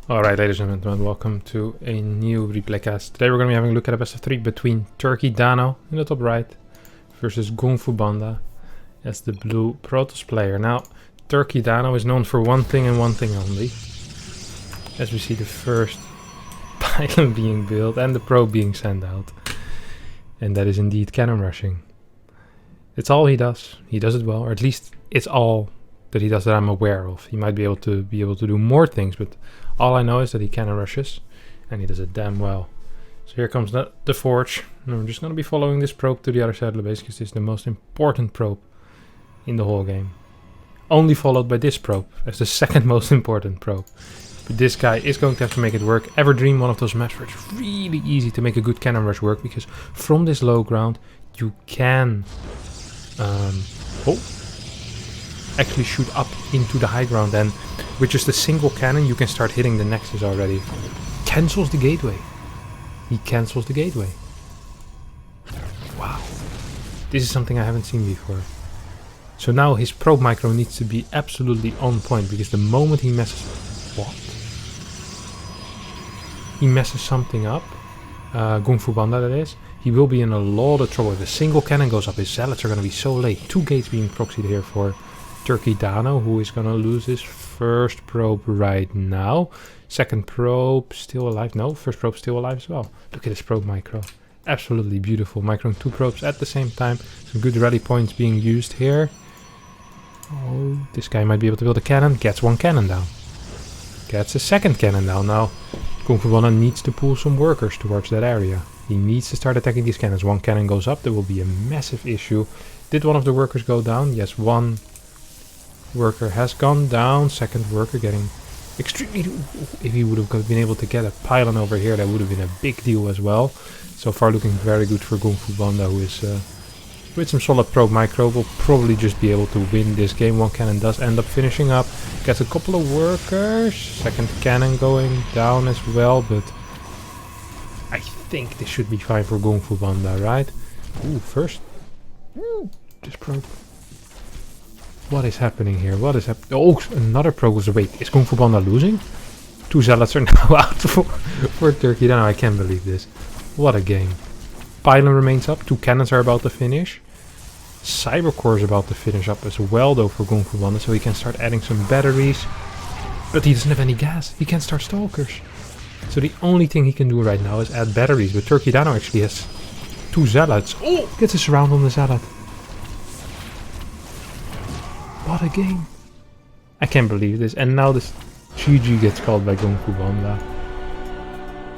Alright, ladies and gentlemen, welcome to a new replaycast. Today we're going to be having a look at a best of 3 between TurkeyDano in the top right versus GunGFuBanDa as the blue Protoss player. Now, TurkeyDano is known for one thing and one thing only. As we see the first pylon being built and the probe being sent out. And that is indeed cannon rushing. It's all he does. He does it well, or at least it's all that he does that I'm aware of. He might be able to do more things, but all I know is that he cannon rushes, and he does it damn well. So here comes the forge, and I'm just going to be following this probe to the other side of the base, because this is the most important probe in the whole game. Only followed by this probe, as the second most important probe. But this guy is going to have to make it work. Ever dream one of those maps where it's really easy to make a good cannon rush work, because from this low ground, you can actually shoot up into the high ground, and with just a single cannon you can start hitting the nexus already. Cancels the gateway. He cancels the gateway. Wow. This is something I haven't seen before. So now his probe micro needs to be absolutely on point, because the moment he messes... What? He messes something up. GunGFuBanDa, that is. He will be in a lot of trouble. If a single cannon goes up, his zealots are going to be so late. 2 gates being proxied here for TurkeyDano, who is going to lose his first probe right now. Second probe still alive. No, first probe still alive as well. Look at this probe micro. Absolutely beautiful. Microing 2 probes at the same time. Some good rally points being used here. Oh, this guy might be able to build a cannon. Gets 1 cannon down. Gets a second cannon down. Now, GunGFuBanDa needs to pull some workers towards that area. He needs to start attacking these cannons. 1 cannon goes up, there will be a massive issue. Did one of the workers go down? Yes, 1 worker has gone down. Second worker getting extremely... If he would have been able to get a pylon over here, that would have been a big deal as well. So far looking very good for GunGFuBanDa, who is with some solid probe micro will probably just be able to win this game. 1 cannon does end up finishing up. Gets a couple of workers. Second cannon going down as well, but I think this should be fine for GunGFuBanDa, right? Ooh, first. This probe. What is happening here? What is happening? Oh, another probe was... Wait, is GunGFuBanDa losing? 2 zealots are now out for TurkeyDano. I can't believe this. What a game. Pylon remains up. 2 cannons are about to finish. Cybercore is about to finish up as well, though, for GunGFuBanDa, so he can start adding some batteries. But he doesn't have any gas. He can't start stalkers. So the only thing he can do right now is add batteries. But TurkeyDano actually has 2 zealots. Oh! Gets a surround on the zealot. What a game. I can't believe this. And now this GG gets called by GunGFuBanDa.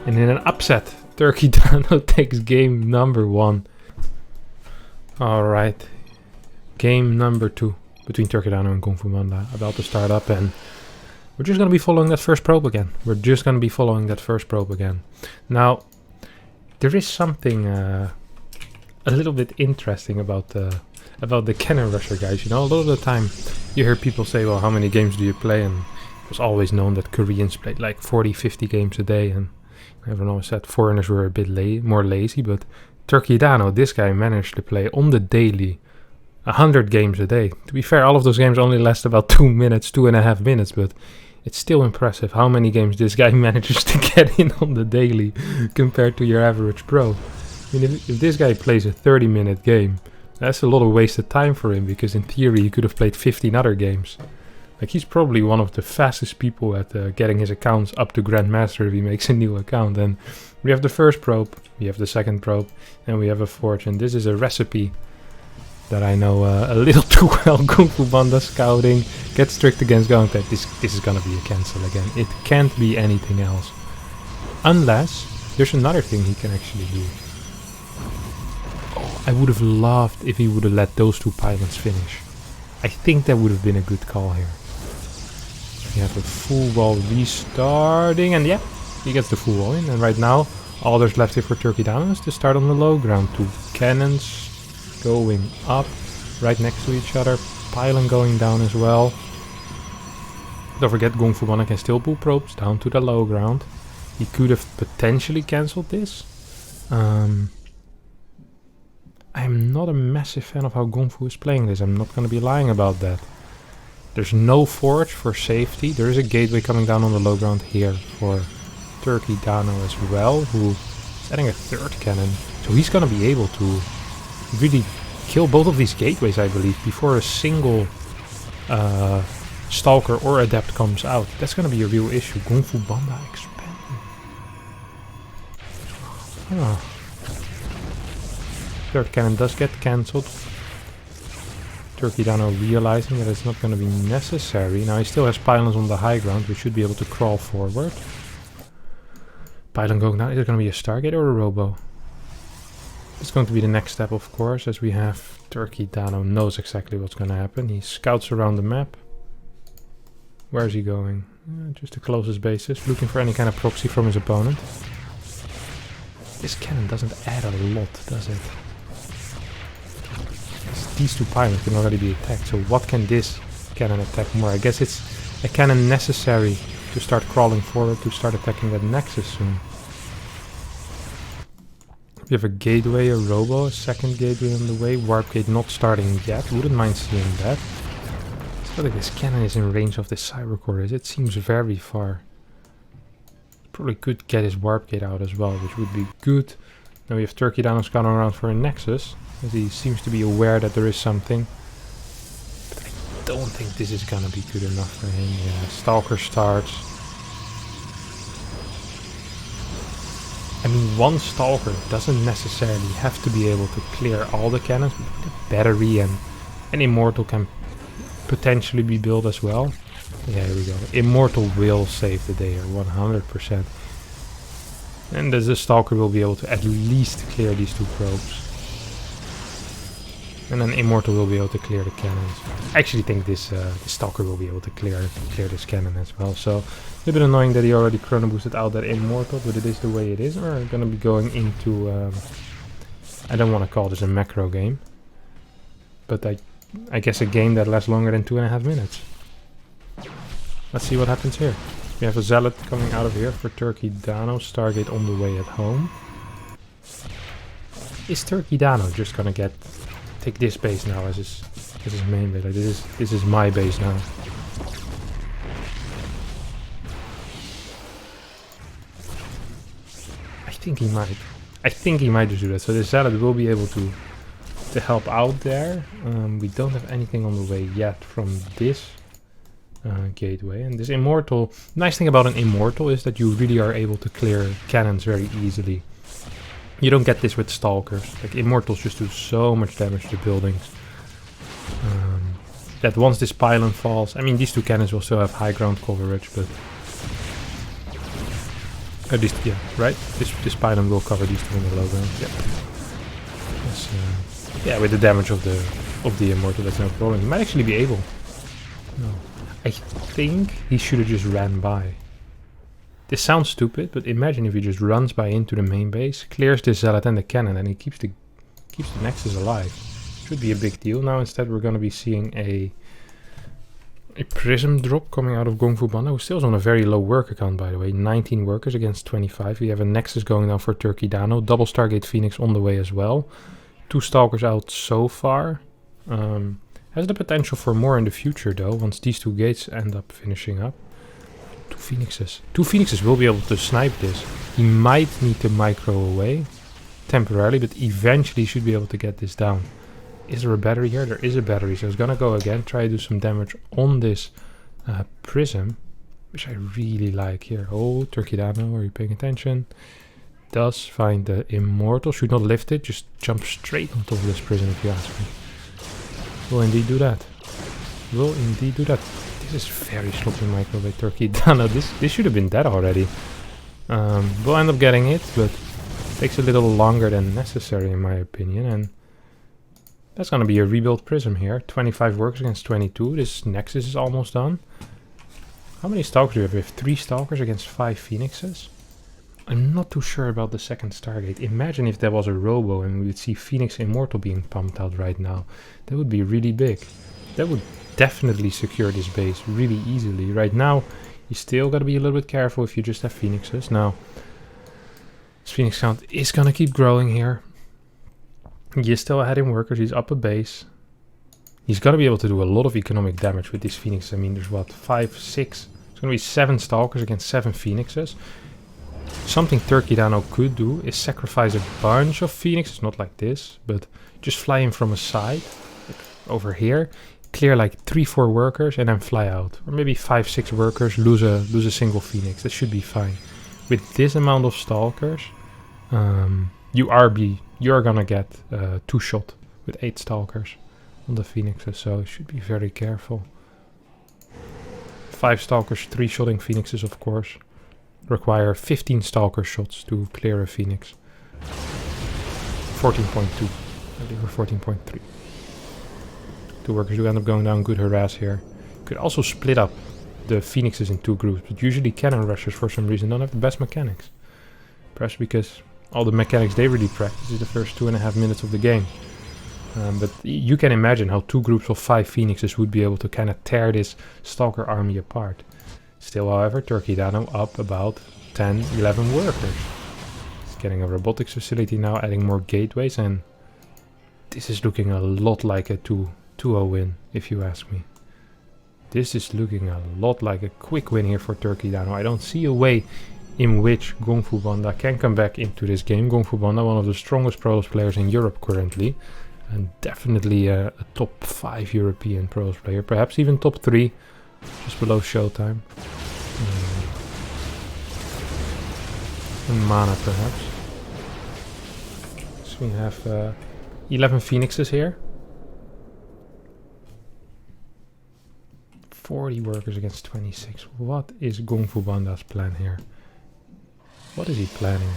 And in an upset, TurkeyDano takes game number 1. Alright. Game number 2 between TurkeyDano and GunGFuBanDa about to start up, and we're just going to be following that first probe again. Now, there is something a little bit interesting about the cannon rusher guys. You know, a lot of the time you hear people say, well, how many games do you play? And it was always known that Koreans played like 40-50 games a day, and everyone always said foreigners were a bit more lazy, but TurkeyDano, this guy managed to play on the daily 100 games a day. To be fair, all of those games only last about 2 minutes, 2.5 minutes, but it's still impressive how many games this guy manages to get in on the daily compared to your average pro. I mean, if this guy plays a 30-minute game, that's a lot of wasted time for him, because in theory he could have played 15 other games. Like, he's probably one of the fastest people at getting his accounts up to Grandmaster if he makes a new account. And we have the first probe, we have the second probe, and we have a forge. And this is a recipe that I know a little too well. GunGFuBanDa scouting, gets strict against going that this is gonna be a cancel again. It can't be anything else. Unless there's another thing he can actually do. Oh, I would have loved if he would have let those 2 pylons finish. I think that would have been a good call here. We have a full wall restarting, and yeah, he gets the full wall in. And right now, all there's left here for TurkeyDano is to start on the low ground. 2 cannons going up right next to each other. Pylon going down as well. Don't forget, GunGFuBanDa can still pull probes down to the low ground. He could have potentially cancelled this. I'm not a massive fan of how GunGfu is playing this. I'm not going to be lying about that. There's no forge for safety. There is a gateway coming down on the low ground here for TurkeyDano as well, who is adding a third cannon. So he's going to be able to really kill both of these gateways, I believe, before a single Stalker or Adept comes out. That's going to be a real issue. GunGFuBanDa expanding. Oh. Third cannon does get cancelled. TurkeyDano realizing that it's not going to be necessary. Now he still has pylons on the high ground. We should be able to crawl forward. Pylon going down. Is it going to be a Stargate or a Robo? It's going to be the next step, of course, as we have TurkeyDano knows exactly what's going to happen. He scouts around the map. Where is he going? Just the closest bases, looking for any kind of proxy from his opponent. This cannon doesn't add a lot, does it? These two pylons can already be attacked, so what can this cannon attack more? I guess it's a cannon necessary to start crawling forward, to start attacking that nexus soon. We have a gateway, a robo, a second gateway on the way, warp gate not starting yet, wouldn't mind seeing that. I feel like this cannon is in range of this cyber core, it seems very far. Probably could get his warp gate out as well, which would be good. Now we have TurkeyDano scouting around for a nexus, as he seems to be aware that there is something. But I don't think this is gonna be good enough for him. Yeah, Stalker starts. I mean, one Stalker doesn't necessarily have to be able to clear all the cannons, but the battery and an Immortal can potentially be built as well. Yeah, here we go. Immortal will save the day here, 100%. And the Stalker will be able to at least clear these two probes. And then Immortal will be able to clear the cannons. I actually think this Stalker will be able to clear this cannon as well. So, a little bit annoying that he already chrono boosted out that Immortal, but it is the way it is. We're going to be going into... I don't want to call this a macro game. But I guess a game that lasts longer than 2.5 minutes. Let's see what happens here. We have a Zealot coming out of here for TurkeyDano. Stargate on the way at home. Is TurkeyDano just gonna take this base now as his main base? Like this is my base now. I think he might. I think he might just do that. So the Zealot will be able to help out there. We don't have anything on the way yet from this gateway, and this Immortal, nice thing about an Immortal is that you really are able to clear cannons very easily. You don't get this with Stalkers. Like, Immortals just do so much damage to buildings that once this pylon falls, I mean, these two cannons will still have high ground coverage, but at least, yeah, right, this pylon will cover these two in the low ground. Yeah, yeah, with the damage of the Immortal, that's no problem. He might actually be able. No. I think he should have just ran by. This sounds stupid, but imagine if he just runs by into the main base, clears the Zealot and the cannon, and he keeps the Nexus alive. Should be a big deal. Now instead we're going to be seeing a Prism drop coming out of GunGFuBanDa, who still is on a very low worker count, by the way. 19 workers against 25. We have a Nexus going down for TurkeyDano. Double Stargate Phoenix on the way as well. 2 Stalkers out so far. Has the potential for more in the future though, once these 2 gates end up finishing up. 2 Phoenixes. 2 Phoenixes will be able to snipe this. He might need to micro away temporarily, but eventually should be able to get this down. Is there a battery here? There is a battery, so it's gonna go again, try to do some damage on this Prism, which I really like here. Oh, TurkeyDano, are you paying attention? Does find the Immortal, should not lift it, just jump straight on top of this Prism if you ask me. Will indeed do that. Will indeed do that. This is very sloppy micro by TurkeyDano. This should have been dead already. We'll end up getting it, but takes a little longer than necessary in my opinion. And that's gonna be a rebuild Prism here. 25 works against 22. This Nexus is almost done. How many Stalkers do we have? We have 3 Stalkers against 5 Phoenixes. I'm not too sure about the second Stargate. Imagine if there was a Robo and we would see Phoenix Immortal being pumped out right now. That would be really big. That would definitely secure this base really easily. Right now, you still gotta be a little bit careful if you just have Phoenixes. Now, this Phoenix count is gonna keep growing here. He is still ahead in workers. He's up a base. He's going to be able to do a lot of economic damage with these Phoenixes. I mean, there's what, 5, 6... It's going to be 7 Stalkers against 7 Phoenixes. Something TurkeyDano could do is sacrifice a bunch of Phoenixes, not like this, but just fly in from a side, like over here, clear like 3-4 workers and then fly out. Or maybe 5-6 workers, lose a single Phoenix. That should be fine. With this amount of Stalkers, you are gonna get 2-shot with 8 Stalkers on the Phoenixes, so you should be very careful. 5 Stalkers, 3-shotting Phoenixes, of course, require 15 Stalker shots to clear a Phoenix. 14.2, I believe, or 14.3. 2 workers do end up going down. Good harass here. Could also split up the Phoenixes in 2 groups, but usually cannon rushers for some reason don't have the best mechanics. Perhaps because all the mechanics they really practice is the first 2.5 minutes of the game. But you can imagine how 2 groups of 5 Phoenixes would be able to kind of tear this Stalker army apart. Still, however, TurkeyDano up about 10, 11 workers. He's getting a robotics facility now, adding more gateways, and this is looking a lot like a 2-0 win, if you ask me. This is looking a lot like a quick win here for TurkeyDano. I don't see a way in which GunGFuBanDa can come back into this game. GunGFuBanDa, one of the strongest Protoss players in Europe currently. And definitely a top 5 European Protoss player. Perhaps even top 3, just below Showtime. And Mana perhaps. So we have 11 Phoenixes here. 40 workers against 26. What is GunGFuBanDa's plan here? What is he planning?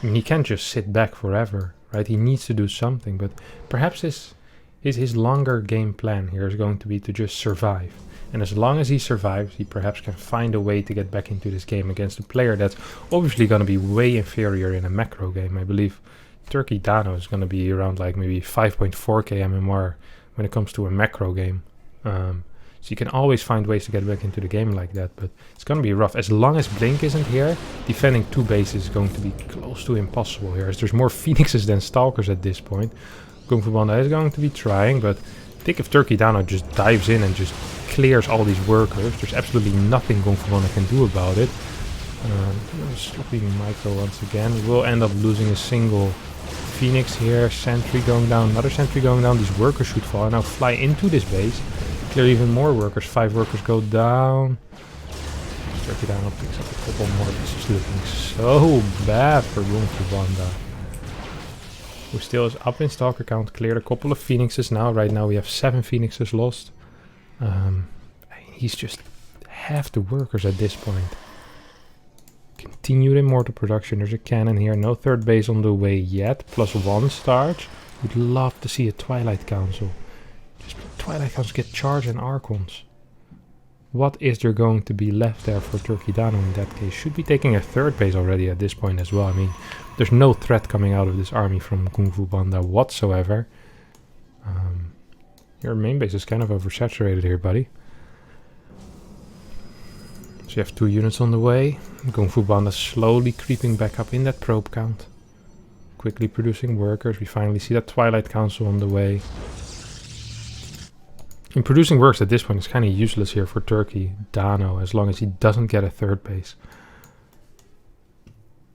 I mean, he can't just sit back forever, right? He needs to do something, but perhaps his longer game plan here is going to be to just survive. And as long as he survives, he perhaps can find a way to get back into this game against a player that's obviously going to be way inferior in a macro game. I believe TurkeyDano is going to be around like maybe 5.4k MMR when it comes to a macro game. So you can always find ways to get back into the game like that, but it's going to be rough. As long as Blink isn't here, defending 2 bases is going to be close to impossible here, as there's more Phoenixes than Stalkers at this point. GunGFuBanDa is going to be trying, but I think if TurkeyDano just dives in and just clears all these workers, there's absolutely nothing GunGFuBanDa can do about it. Sloppy micro once again. We will end up losing a single Phoenix here. Sentry going down, another sentry going down. These workers should fall and now fly into this base. Clear even more workers. 5 workers go down. TurkeyDano picks up a couple more. This is looking so bad for GunGFuBanDa, who still is up in Stalker count. Cleared a couple of Phoenixes now. Right now we have 7 Phoenixes lost. He's just half the workers at this point. Continued immortal production. There's a cannon here. No 3rd base on the way yet. +1 starts. Would love to see a Twilight Council. Just Twilight Council get charge and Archons. What is there going to be left there for TurkeyDano in that case? Should be taking a 3rd base already at this point as well. I mean, there's no threat coming out of this army from GunGFuBanDa whatsoever. Your main base is kind of oversaturated here, buddy. So you have 2 units on the way. GunGFuBanDa slowly creeping back up in that probe count. Quickly producing workers. We finally see that Twilight Council on the way. And producing works at this point is kind of useless here for TurkeyDano, as long as he doesn't get a 3rd base.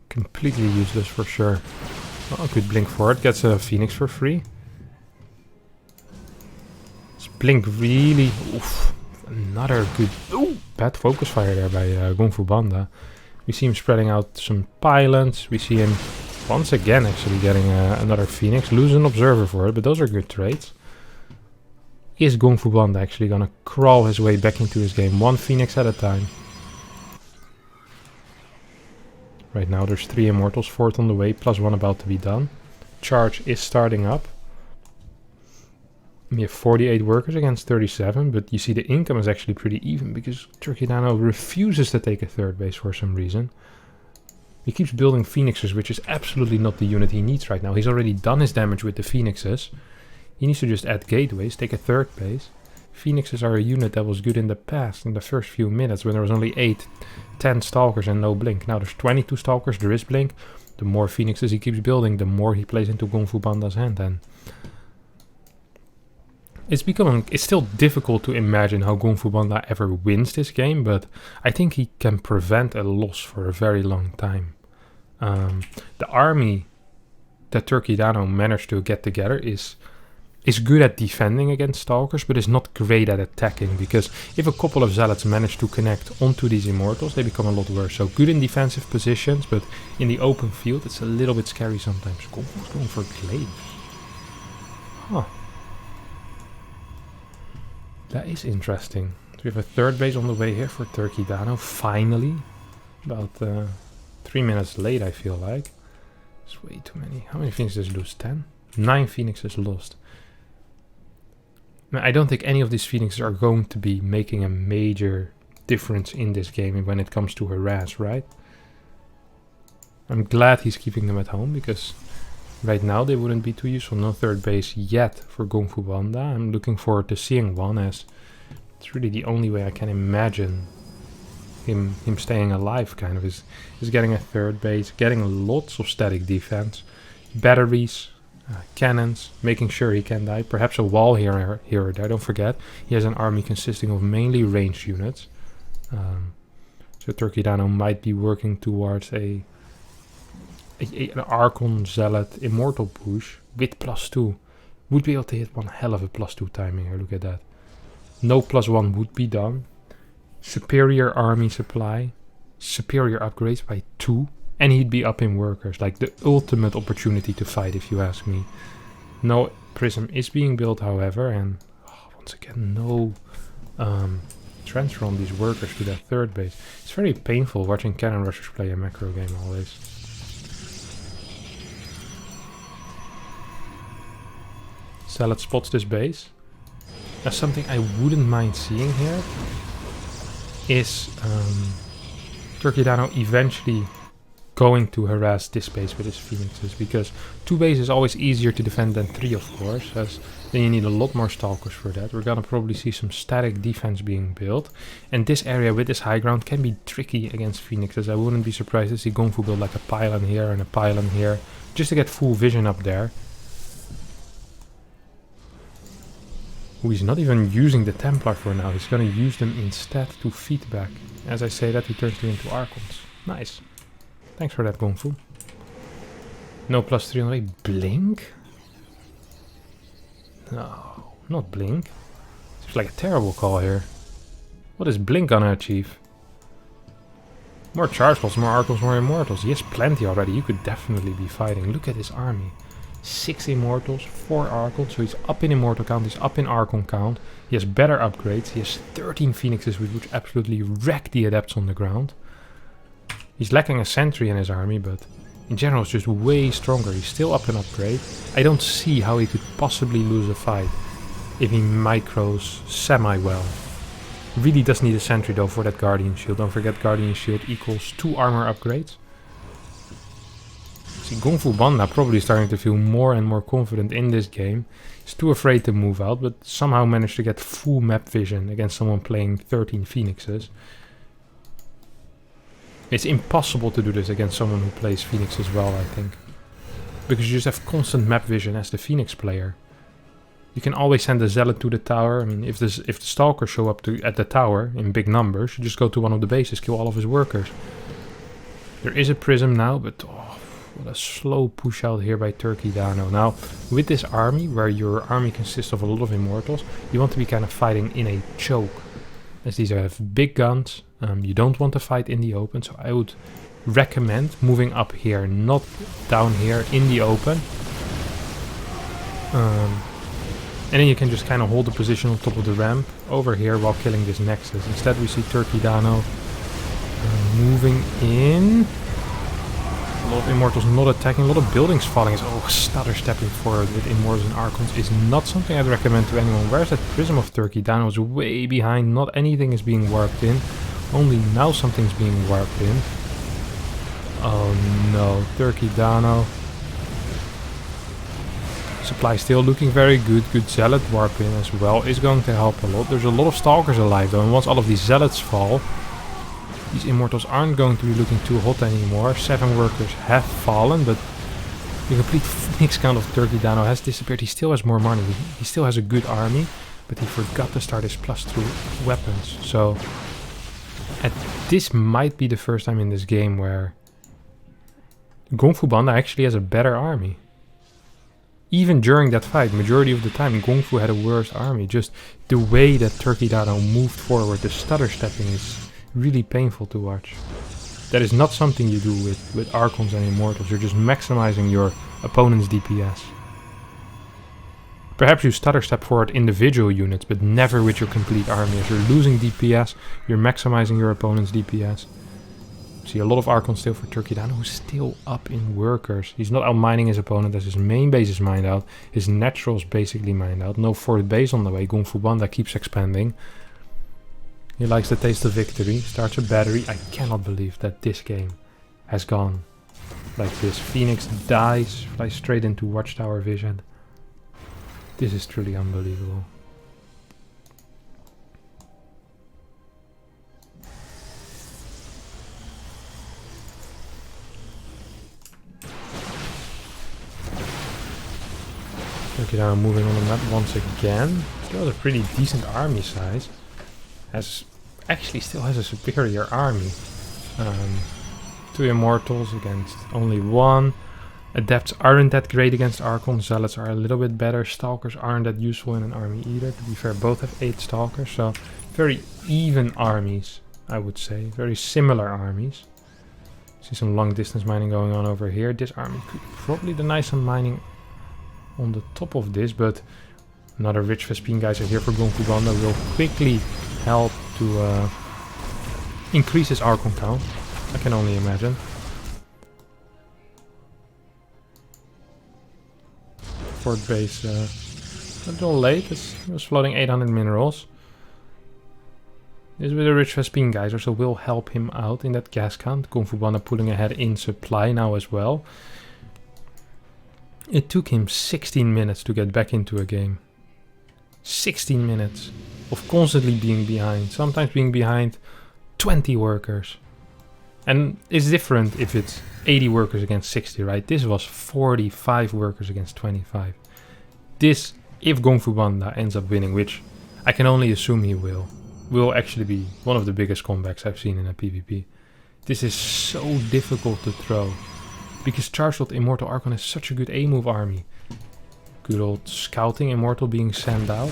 Completely useless for sure. Oh, good Blink forward, gets a Phoenix for free. It's Blink really... Oof, another good... Ooh, bad focus fire there by GunGFuBanDa. We see him spreading out some pylons. We see him once again actually getting another Phoenix. Lose an observer for it, but those are good trades. Is GunGFuBanDa actually gonna crawl his way back into his game, 1 Phoenix at a time? Right now there's 3 Immortals, 4th on the way, +1 about to be done. Charge is starting up. We have 48 workers against 37, but you see the income is actually pretty even because TurkeyDano refuses to take a 3rd base for some reason. He keeps building Phoenixes, which is absolutely not the unit he needs right now. He's already done his damage with the Phoenixes. He needs to just add gateways, take a 3rd base. Phoenixes are a unit that was good in the past, in the first few minutes, when there was only 8, 10 Stalkers and no Blink. Now there's 22 Stalkers, there is Blink. The more Phoenixes he keeps building, the more he plays into GunGFuBanDa's hand. And It's still difficult to imagine how GunGFuBanDa ever wins this game, but I think he can prevent a loss for a very long time. The army that TurkeyDano managed to get together is good at defending against Stalkers, but is not great at attacking, because if a couple of Zealots manage to connect onto these Immortals, they become a lot worse. So good in defensive positions, but in the open field it's a little bit scary sometimes. GunGFu's going for Glaive. Huh. That is interesting. So we have a third base on the way here for TurkeyDano, finally. About 3 minutes late, I feel like. It's way too many. How many Phoenixes lose? 10? 9 Phoenixes lost. Now, I don't think any of these Phoenixes are going to be making a major difference in this game when it comes to harass, right? I'm glad he's keeping them at home, because right now they wouldn't be too useful. No third base yet for GunGFuBanDa. I'm looking forward to seeing one, as it's really the only way I can imagine him staying alive, kind of, is getting a third base, getting lots of static defense, batteries, cannons, making sure he can die, perhaps a wall here or there. Don't forget, he has an army consisting of mainly ranged units. So TurkeyDano might be working towards an Archon Zealot Immortal push with +2. Would be able to hit one hell of a +2 timing here, look at that. No +1 would be done. Superior army supply, superior upgrades by 2, and he'd be up in workers, like the ultimate opportunity to fight, if you ask me. No prism is being built, however, and once again, no transfer on these workers to that third base. It's very painful watching cannon rushers play a macro game always. Zealot spots this base. That's something I wouldn't mind seeing here. Is TurkeyDano eventually going to harass this base with his Phoenixes, because 2 bases is always easier to defend than 3, of course, as then you need a lot more Stalkers for that. We're gonna probably see some static defense being built, and this area with this high ground can be tricky against Phoenixes. I wouldn't be surprised to see GunGfu build like a pylon here and a pylon here, just to get full vision up there. Ooh, he's not even using the Templar for now. He's going to use them instead to feedback. As I say that, he turns them into Archons. Nice. Thanks for that, GunGfu. No +3 on the way. Blink? No, not Blink. It's like a terrible call here. What is Blink gonna achieve? More charge balls, more Archons, more Immortals. He has plenty already. You could definitely be fighting. Look at his army. 6 Immortals, 4 Archons, so he's up in Immortal count, he's up in Archon count. He has better upgrades, he has 13 Phoenixes which absolutely wreck the Adepts on the ground. He's lacking a Sentry in his army, but in general it's just way stronger. He's still up in upgrade. I don't see how he could possibly lose a fight if he micros semi-well. Really does need a Sentry though for that Guardian Shield. Don't forget, Guardian Shield equals 2 armor upgrades. See, GunGFuBanDa probably starting to feel more and more confident in this game. He's too afraid to move out, but somehow managed to get full map vision against someone playing 13 Phoenixes. It's impossible to do this against someone who plays Phoenix as well, I think. Because you just have constant map vision as the Phoenix player. You can always send a Zealot to the tower. I mean, if the Stalkers show up at the tower in big numbers, you just go to one of the bases, kill all of his workers. There is a Prism now, but what a slow push out here by TurkeyDano. Now, with this army, where your army consists of a lot of Immortals, you want to be kind of fighting in a choke. As these have big guns, you don't want to fight in the open, so I would recommend moving up here, not down here in the open. And then you can just kind of hold the position on top of the ramp over here while killing this Nexus. Instead we see TurkeyDano moving in. A lot of Immortals not attacking, a lot of buildings falling. Stutter stepping forward with Immortals and Archons is not something I'd recommend to anyone. Where's that Prism of TurkeyDano? Is way behind. Not anything is being warped in. Only now something's being warped in. Oh no, TurkeyDano. Supply still looking very good. Good Zealot warp in as well is going to help a lot. There's a lot of Stalkers alive though, and once all of these Zealots fall, these Immortals aren't going to be looking too hot anymore. 7 workers have fallen, but The complete Phoenix count of TurkeyDano has disappeared. He still has more money. He still has a good army, but he forgot to start his +2 weapons. So this might be the first time in this game where GunGFuBanDa actually has a better army. Even during that fight, majority of the time, GunGfu had a worse army. Just the way that TurkeyDano moved forward, the stutter stepping is really painful to watch. That is not something you do with Archons and Immortals. You're just maximizing your opponent's DPS. Perhaps you stutter step forward individual units, but never with your complete army. As you're losing DPS, you're maximizing your opponent's DPS. See a lot of Archons still for TurkeyDano, who's still up in workers. He's not outmining his opponent as his main base is mined out. His natural's basically mined out. No fourth base on the way. GunGFuBanDa keeps expanding. He likes the taste of victory. Starts a battery. I cannot believe that this game has gone like this. Phoenix dies, flies straight into Watchtower vision. This is truly unbelievable. TurkeyDano moving on the map once again. Still has a pretty decent army size. Still has a superior army. 2 Immortals against only 1. Adepts aren't that great against Archons. Zealots are a little bit better. Stalkers aren't that useful in an army either. To be fair, both have 8 Stalkers. So very even armies, I would say. Very similar armies. See some long distance mining going on over here. This army could probably deny some mining on the top of this, but another rich Vespine guys are here for GunGFuBanDa. Will quickly help to increase his Archon count. I can only imagine. Fort base a little late. He was floating 800 minerals. This with the rich Vespine geyser, so will help him out in that gas count. GunGFuBanDa pulling ahead in supply now as well. It took him 16 minutes to get back into a game. 16 minutes of constantly being behind. Sometimes being behind 20 workers. And it's different if it's 80 workers against 60, right? This was 45 workers against 25. This, if GunGFuBanDa ends up winning, which I can only assume he will actually be one of the biggest comebacks I've seen in a PvP. This is so difficult to throw. Because Charged Immortal Archon is such a good A-move army. Good old scouting Immortal being sent out.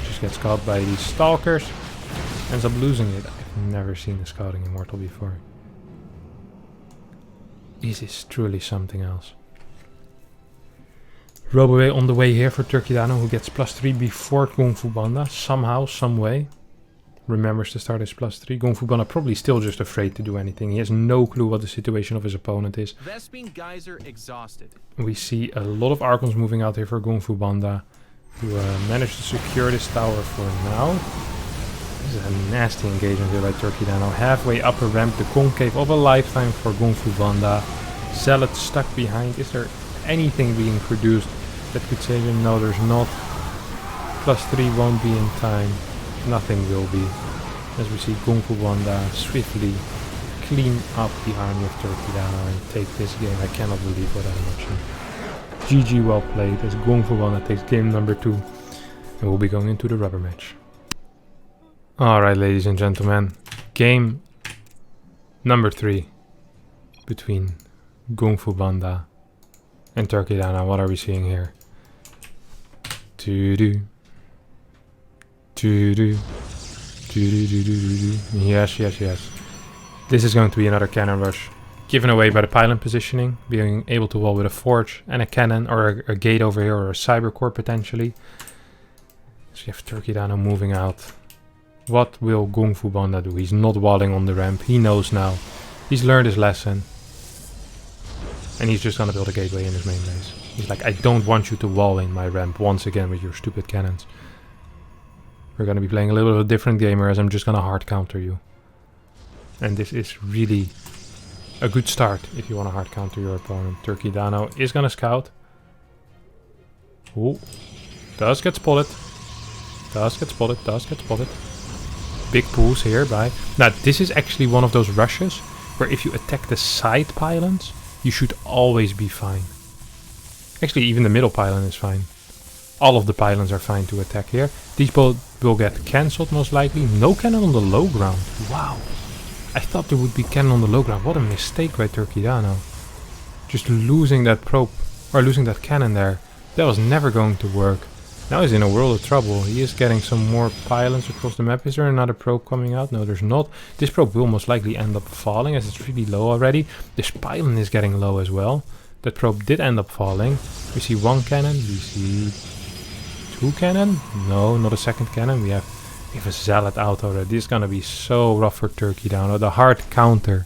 Just gets caught by these Stalkers. Ends up losing it. I've never seen a scouting Immortal before. This is truly something else. Roboway on the way here for TurkeyDano, who gets +3 before GunGFuBanDa. Somehow, some way. Remembers to start his +3. GunGFuBanDa probably still just afraid to do anything. He has no clue what the situation of his opponent is. Vespine geyser exhausted. We see a lot of Archons moving out here for GunGFuBanDa, who managed to secure this tower for now. This is a nasty engagement here by TurkeyDano. Halfway up a ramp, the concave of a lifetime for GunGFuBanDa. Zealot stuck behind. Is there anything being produced that could save him? No, there's not. +3 won't be in time. Nothing will be. As we see GunGFuBanDa swiftly clean up the army of TurkeyDano and take this game. I cannot believe what I'm watching. GG, well played, as GunGFuBanDa takes game number 2. And we'll be going into the rubber match. Alright, ladies and gentlemen. Game number 3 between GunGFuBanDa and TurkeyDano. What are we seeing here? Yes. This is going to be another cannon rush. Given away by the pylon positioning, being able to wall with a forge and a cannon, or a gate over here, or a cyber core potentially. So you have TurkeyDano moving out. What will GunGFuBanDa do? He's not walling on the ramp. He knows now. He's learned his lesson. And he's just gonna build a gateway in his main base. He's like, I don't want you to wall in my ramp once again with your stupid cannons. We're going to be playing a little bit of a different game, whereas I'm just going to hard counter you. And this is really a good start if you want to hard counter your opponent. TurkeyDano is going to scout. Ooh. Does get spotted. Big pulls here by... Now, this is actually one of those rushes where if you attack the side pylons, you should always be fine. Actually, even the middle pylon is fine. All of the pylons are fine to attack here. These both will get cancelled most likely. No cannon on the low ground. Wow. I thought there would be cannon on the low ground. What a mistake by TurkeyDano. Just losing that probe, or losing that cannon there. That was never going to work. Now he's in a world of trouble. He is getting some more pylons across the map. Is there another probe coming out? No, there's not. This probe will most likely end up falling as it's really low already. This pylon is getting low as well. That probe did end up falling. We see one cannon. We see two cannon. No, not a second cannon. We have a Zealot out already. This is gonna be so rough for TurkeyDano. The hard counter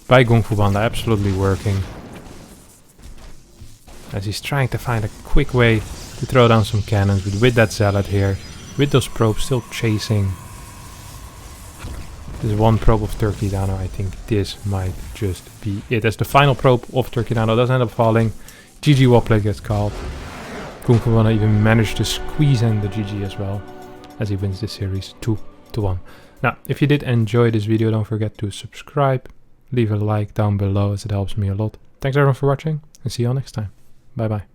by GunGFuBanDa absolutely working. As he's trying to find a quick way to throw down some cannons, but with that Zealot here, with those probes still chasing. There's one probe of TurkeyDano. I think this might just be it. As the final probe of TurkeyDano does end up falling, GG Woblet gets called. GunGFuBanDa even managed to squeeze in the GG as well, as he wins this series 2-1. Now, if you did enjoy this video, don't forget to subscribe, leave a like down below as it helps me a lot. Thanks everyone for watching, and see you all next time. Bye bye.